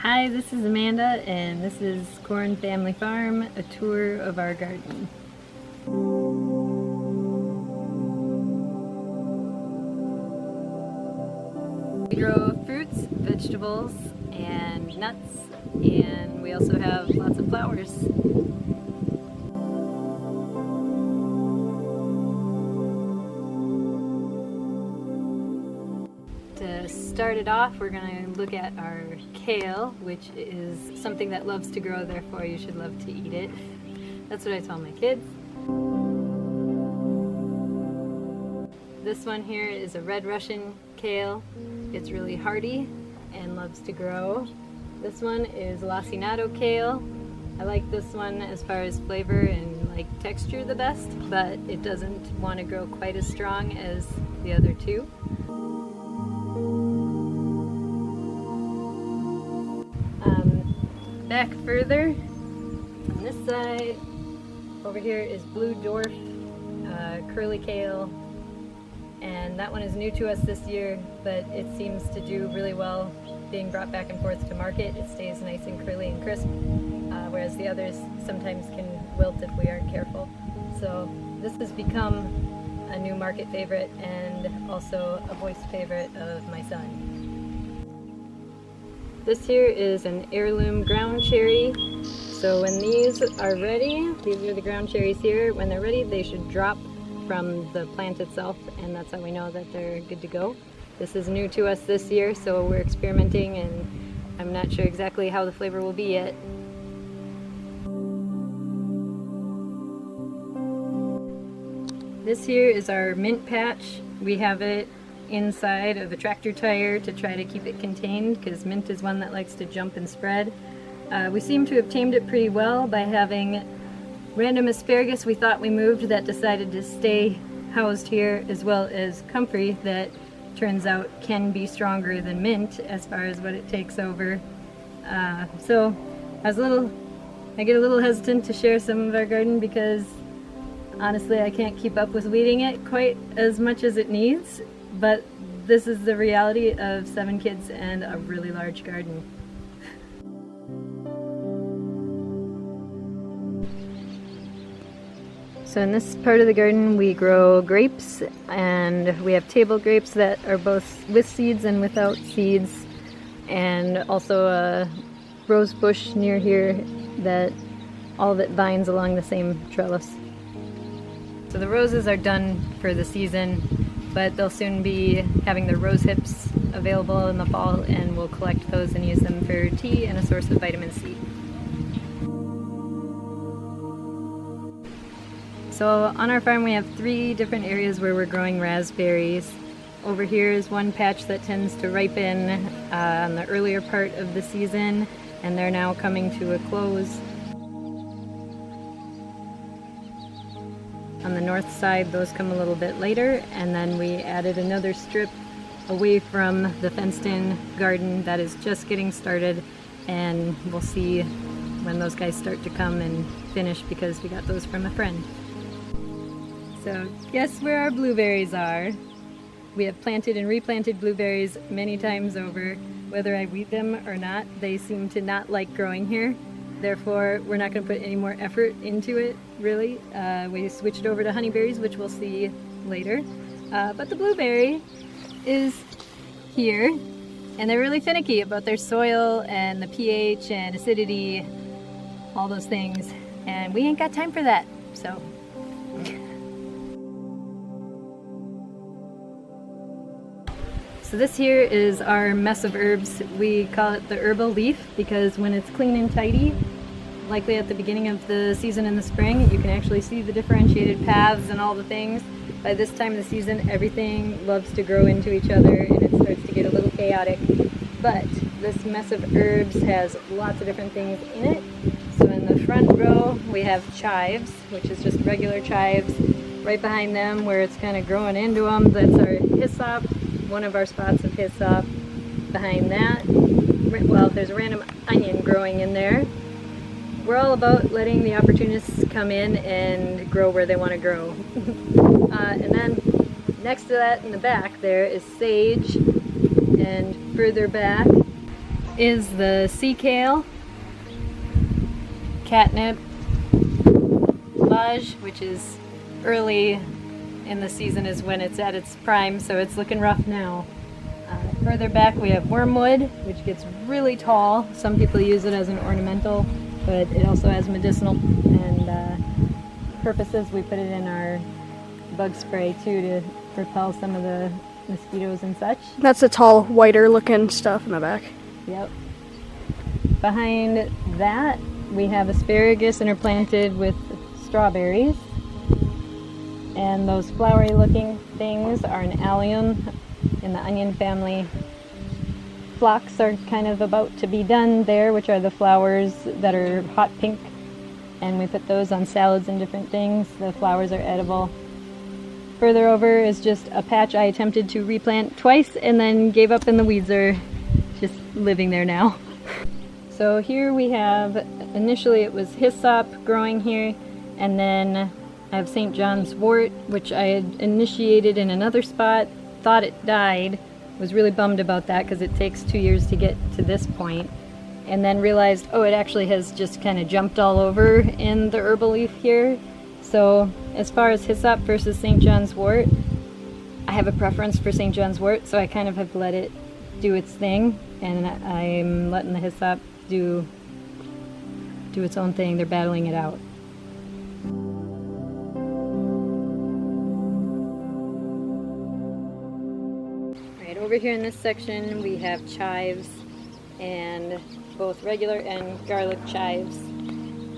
Hi, this is Amanda, and this is Koren Family Farm, a tour of our garden. We grow fruits, vegetables, and nuts, and we also have lots of flowers. To start it off, we're going to look at our kale, which is something that loves to grow, therefore you should love to eat it. That's what I tell my kids. This one here is a red Russian kale. It's really hardy and loves to grow. This one is lacinato kale. I like this one as far as flavor and like texture the best, but it doesn't want to grow quite as strong as the other two. Back further, on this side, over here is blue dwarf curly kale, and that one is new to us this year, but it seems to do really well being brought back and forth to market. It stays nice and curly and crisp, whereas the others sometimes can wilt if we aren't careful. So this has become a new market favorite and also a voiced favorite of my son. This here is an heirloom ground cherry. So when these are ready, these are the ground cherries here. When they're ready, they should drop from the plant itself, and that's how we know that they're good to go. This is new to us this year, so we're experimenting, and I'm not sure exactly how the flavor will be yet. This here is our mint patch. We have it inside of a tractor tire to try to keep it contained, because mint is one that likes to jump and spread. We seem to have tamed it pretty well by having random asparagus we thought we moved that decided to stay housed here, as well as comfrey that turns out can be stronger than mint as far as what it takes over. So I get a little hesitant to share some of our garden because honestly I can't keep up with weeding it quite as much as it needs. But this is the reality of 7 kids and a really large garden. So in this part of the garden we grow grapes, and we have table grapes that are both with seeds and without seeds, and also a rose bush near here that all of it vines along the same trellis. So the roses are done for the season, but they'll soon be having the rose hips available in the fall, and we'll collect those and use them for tea and a source of vitamin C. So on our farm we have 3 different areas where we're growing raspberries. Over here is one patch that tends to ripen on the earlier part of the season, and they're now coming to a close. On the north side, those come a little bit later, and then we added another strip away from the fenced-in garden that is just getting started, and we'll see when those guys start to come and finish because we got those from a friend. So guess where our blueberries are? We have planted and replanted blueberries many times over. Whether I weed them or not, they seem to not like growing here. Therefore, we're not going to put any more effort into it, really. We switched over to honeyberries, which we'll see later. But the blueberry is here, and they're really finicky about their soil and the pH and acidity, all those things. And we ain't got time for that, so. So this here is our mess of herbs. We call it the herbal leaf because when it's clean and tidy, likely at the beginning of the season in the spring, you can actually see the differentiated paths and all the things. By this time of the season, everything loves to grow into each other and it starts to get a little chaotic. But this mess of herbs has lots of different things in it. So in the front row, we have chives, which is just regular chives. Right behind them, where it's kind of growing into them, that's our hyssop. One of our spots of hyssop. Behind that, well, there's a random onion growing in there. We're all about letting the opportunists come in and grow where they want to grow. And then next to that in the back there is sage, and further back is the sea kale, catnip, lage, which is early in the season is when it's at its prime, so it's looking rough now. Further back we have wormwood, which gets really tall. Some people use it as an ornamental, but it also has medicinal and purposes. We put it in our bug spray too to repel some of the mosquitoes and such. That's the tall, whiter looking stuff in the back. Yep. Behind that we have asparagus interplanted with strawberries. And those flowery looking things are an allium in the onion family. Phlox are kind of about to be done there, which are the flowers that are hot pink. And we put those on salads and different things. The flowers are edible. Further over is just a patch I attempted to replant twice and then gave up, and the weeds are just living there now. So here we have, initially it was hyssop growing here, and then I have St. John's wort, which I had initiated in another spot, thought it died, was really bummed about that because it takes 2 years to get to this point, and then realized, oh, it actually has just kind of jumped all over in the herbal leaf here. So as far as hyssop versus St. John's wort, I have a preference for St. John's wort, so I kind of have let it do its thing, and I'm letting the hyssop do its own thing. They're battling it out. Right over here in this section we have chives, and both regular and garlic chives.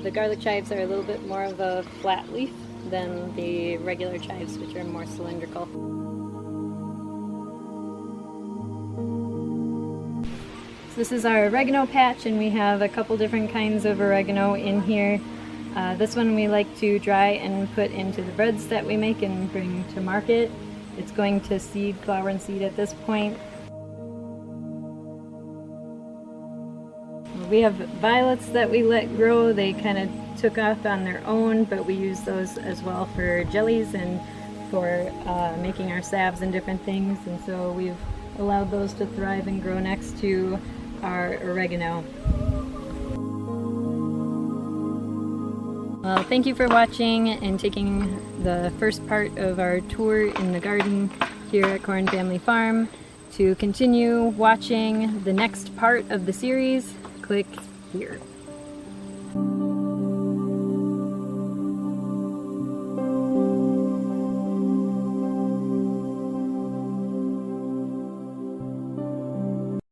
The garlic chives are a little bit more of a flat leaf than the regular chives, which are more cylindrical. So this is our oregano patch, and we have a couple different kinds of oregano in here. This one we like to dry and put into the breads that we make and bring to market. It's going to seed, flower and seed at this point. We have violets that we let grow. They kind of took off on their own, but we use those as well for jellies and for making our salves and different things, and so we've allowed those to thrive and grow next to our oregano. Well, thank you for watching and taking the first part of our tour in the garden here at Koren Family Farm. To continue watching the next part of the series, click here.